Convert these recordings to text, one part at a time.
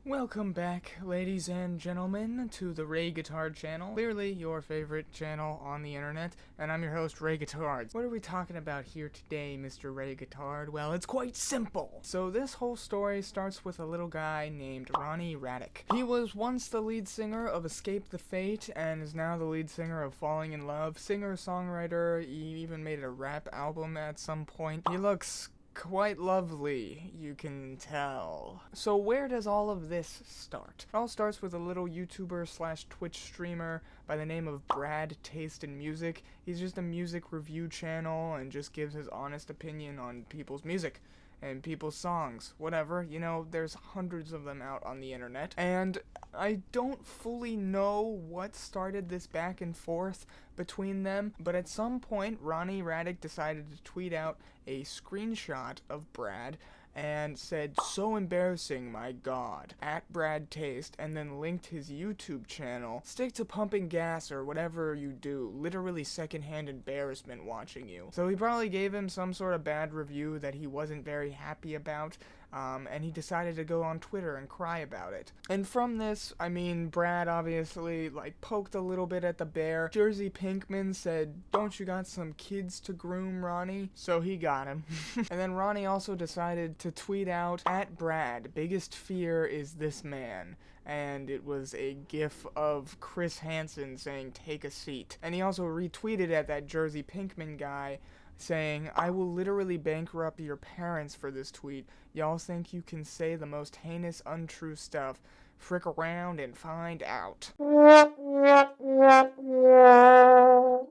Welcome back, ladies and gentlemen, to the Ray Guitar channel, clearly your favorite channel on the internet, and I'm your host, Ray Guitard. What are we talking about here today, Mr. Ray Guitard? Well, it's quite simple. So this whole story starts with a little guy named Ronnie Radke. He was once the lead singer of Escape the Fate, and is now the lead singer of Falling in Love, singer-songwriter. He even made a rap album at some point. He looks quite lovely, you can tell. So where does all of this start? It all starts with a little YouTuber slash Twitch streamer by the name of Brad Taste in Music. He's just a music review channel and just gives his honest opinion on people's music and people's songs, whatever. You know, there's hundreds of them out on the internet, and I don't fully know what started this back and forth between them, but at some point, Ronnie Radke decided to tweet out a screenshot of Brad and said, "So embarrassing, my god," at Brad Taste, and then linked his YouTube channel. Stick to pumping gas or whatever you do. Literally secondhand embarrassment watching you. So he probably gave him some sort of bad review that he wasn't very happy about, and he decided to go on Twitter and cry about it. And from this, I mean, Brad obviously, poked a little bit at the bear. Jersey Pinkman said, "Don't you got some kids to groom, Ronnie?" So he got him. And then Ronnie also decided to tweet out, at Brad, "Biggest fear is this man." And it was a gif of Chris Hansen saying, "Take a seat." And he also retweeted at that Jersey Pinkman guy, saying, "I will literally bankrupt your parents for this tweet. Y'all think you can say the most heinous, untrue stuff. Frick around and find out."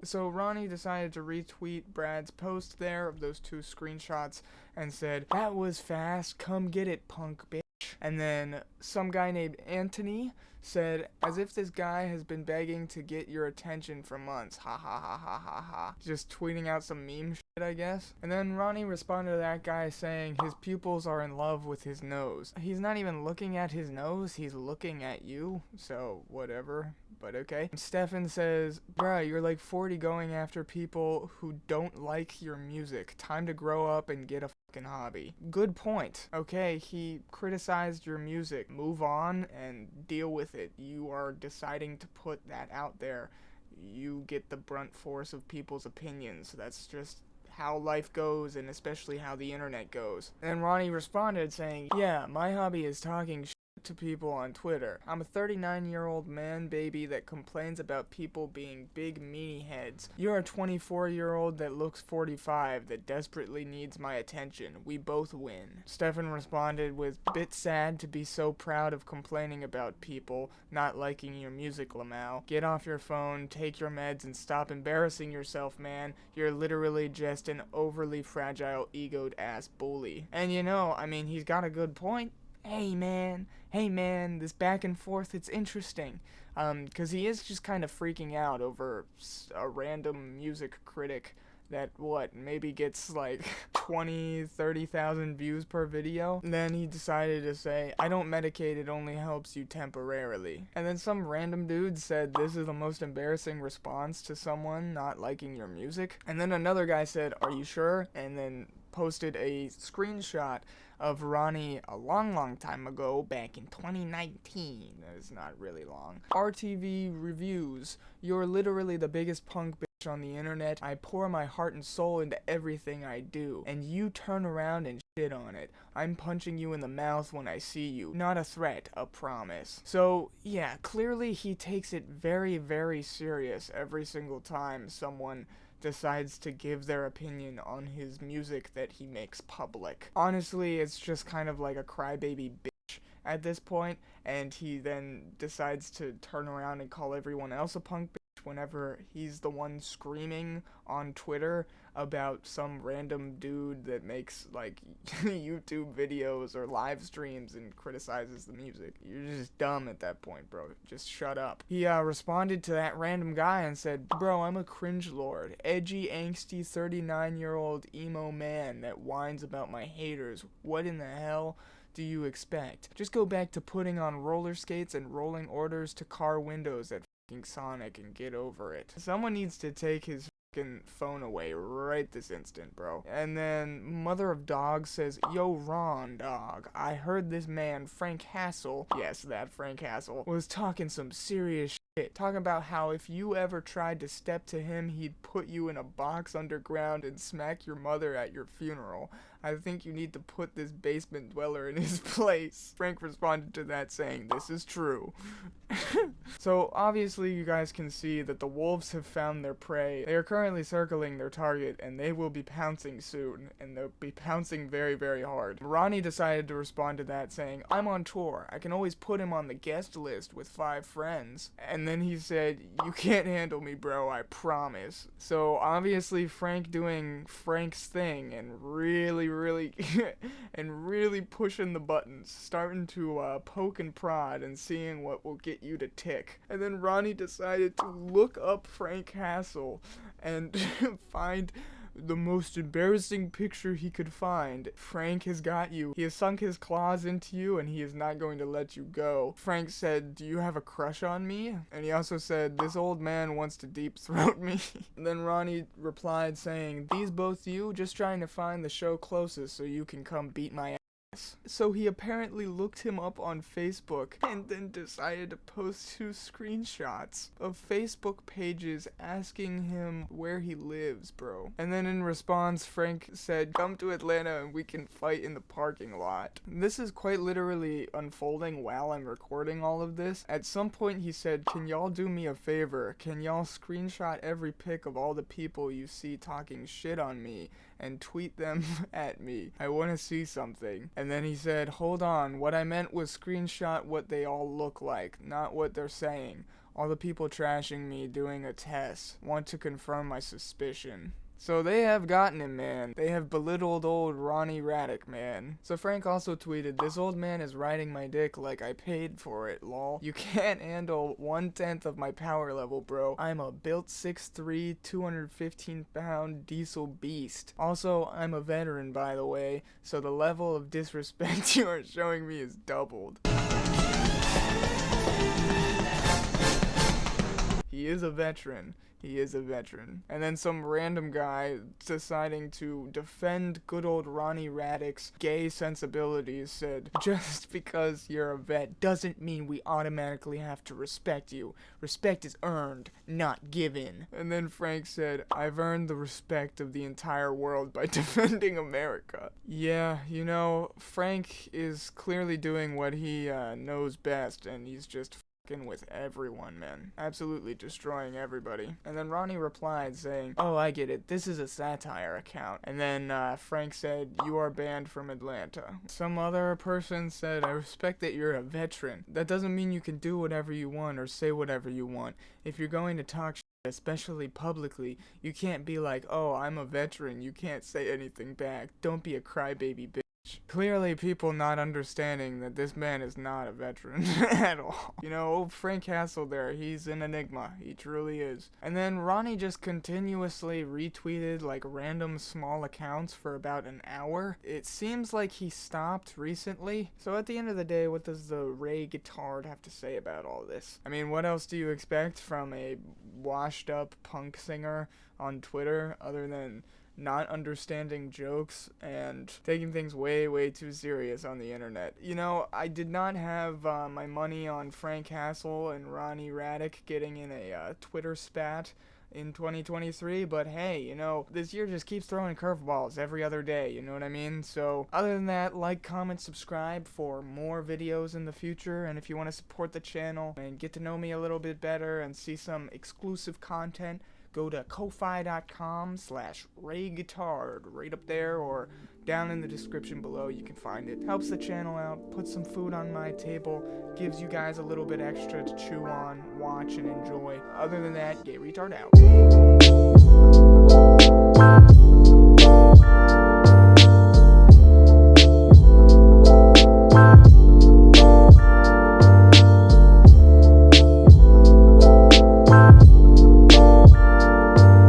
So Ronnie decided to retweet Brad's post there of those two screenshots and said, "That was fast, come get it, punk bitch." And then some guy named Anthony said, "As if this guy has been begging to get your attention for months. Ha ha ha ha ha ha." Just tweeting out some meme shit, I guess. And then Ronnie responded to that guy saying his pupils are in love with his nose. He's not even looking at his nose, he's looking at you. So, whatever. But okay. Stefan says, "Bruh, you're like 40 going after people who don't like your music. Time to grow up and get a fucking hobby." Good point. Okay, he criticized your music. Move on and deal with it. You are deciding to put that out there. You get the brunt force of people's opinions. That's just how life goes, and especially how the internet goes. And Ronnie responded saying, "Yeah, my hobby is talking shit to people on Twitter. I'm a 39-year-old man baby that complains about people being big meanie heads. You're a 24-year-old that looks 45 that desperately needs my attention. We both win." Stefan responded with, "Bit sad to be so proud of complaining about people not liking your music, Lamau. Get off your phone, take your meds, and stop embarrassing yourself, man. You're literally just an overly fragile, egoed ass bully." And you know, I mean, he's got a good point. Hey man, this back and forth, it's interesting. 'Cause he is just kind of freaking out over a random music critic that, maybe gets 20-30,000 views per video. And then he decided to say, "I don't medicate, it only helps you temporarily." And then some random dude said, "This is the most embarrassing response to someone not liking your music." And then another guy said, "Are you sure?" And then posted a screenshot of Ronnie a long time ago, back in 2019. It's not really long. RTV reviews, "You're literally the biggest punk bitch on the internet. I pour my heart and soul into everything I do, and you turn around and shit on it. I'm punching you in the mouth when I see you. Not a threat, a promise." So, yeah, clearly he takes it very, very serious every single time someone decides to give their opinion on his music that he makes public. Honestly, it's just kind of like a crybaby bitch at this point, and he then decides to turn around and call everyone else a punk bitch whenever he's the one screaming on Twitter about some random dude that makes YouTube videos or live streams and criticizes the music. You're just dumb at that point, bro. Just shut up. He responded to that random guy and said, "Bro, I'm a cringe lord. Edgy, angsty, 39-year-old emo man that whines about my haters. What in the hell do you expect? Just go back to putting on roller skates and rolling orders to car windows at fucking Sonic and get over it." Someone needs to take his fucking phone away right this instant, bro. And then Mother of Dog says, yo, Ron, dog, I heard this man, Frank Hassel, yes, that Frank Hassel, was talking some serious shit, talking about how if you ever tried to step to him, he'd put you in a box underground and smack your mother at your funeral. I think you need to put this basement dweller in his place. Frank responded to that saying, this is true. So obviously you guys can see that the wolves have found their prey. They are currently circling their target and they will be pouncing soon, and they'll be pouncing very, very hard. Ronnie decided to respond to that saying, I'm on tour. I can always put him on the guest list with 5 friends. And then he said, you can't handle me, bro, I promise. So obviously Frank doing Frank's thing and really pushing the buttons, starting to poke and prod and seeing what will get you to tick. And then Ronnie decided to look up Frank Hassel and find the most embarrassing picture he could find. Frank has got you. He has sunk his claws into you and he is not going to let you go. Frank said, do you have a crush on me? And he also said, this old man wants to deep throat me. And then Ronnie replied saying, these both you? Just trying to find the show closest so you can come beat my ass. So he apparently looked him up on Facebook and then decided to post 2 screenshots of Facebook pages asking him where he lives, bro. And then in response, Frank said, come to Atlanta and we can fight in the parking lot. This is quite literally unfolding while I'm recording all of this. At some point he said, can y'all do me a favor? Can y'all screenshot every pic of all the people you see talking shit on me and tweet them at me? I want to see something. And then he said, hold on, what I meant was screenshot what they all look like, not what they're saying. All the people trashing me doing a test want to confirm my suspicion. So they have gotten him, man. They have belittled old Ronnie Radke, man. So Frank also tweeted, this old man is riding my dick like I paid for it, lol. You can't handle 1/10 of my power level, bro. I'm a built 6'3", 215-pound diesel beast. Also, I'm a veteran, by the way, so the level of disrespect you are showing me is doubled. He is a veteran. He is a veteran. And then some random guy deciding to defend good old Ronnie Radke's gay sensibilities said, just because you're a vet doesn't mean we automatically have to respect you. Respect is earned, not given. And then Frank said, I've earned the respect of the entire world by defending America. Yeah, you know, Frank is clearly doing what he knows best, and he's just with everyone, man. Absolutely destroying everybody. And then Ronnie replied saying, oh, I get it. This is a satire account. And then Frank said, you are banned from Atlanta. Some other person said, I respect that you're a veteran. That doesn't mean you can do whatever you want or say whatever you want. If you're going to talk shit, especially publicly, you can't be like, oh, I'm a veteran. You can't say anything back. Don't be a crybaby bitch. Clearly people not understanding that this man is not a veteran at all. You know, old Frank Hassel there, he's an enigma. He truly is. And then Ronnie just continuously retweeted like random small accounts for about an hour. It seems like he stopped recently. So at the end of the day, what does the Ray Guitard have to say about all this? I mean, what else do you expect from a washed up punk singer on Twitter other than not understanding jokes and taking things way, way too serious on the internet? You know, I did not have my money on Frank Hassel and Ronnie Radke getting in a Twitter spat in 2023, but hey, you know, this year just keeps throwing curveballs every other day, you know what I mean? So other than that, like, comment, subscribe for more videos in the future, and if you want to support the channel and get to know me a little bit better and see some exclusive content, go to ko-fi.com/RayGuitard, right up there or down in the description below. You can find it. Helps the channel out, puts some food on my table, gives you guys a little bit extra to chew on, watch, and enjoy. Other than that, gay retard out.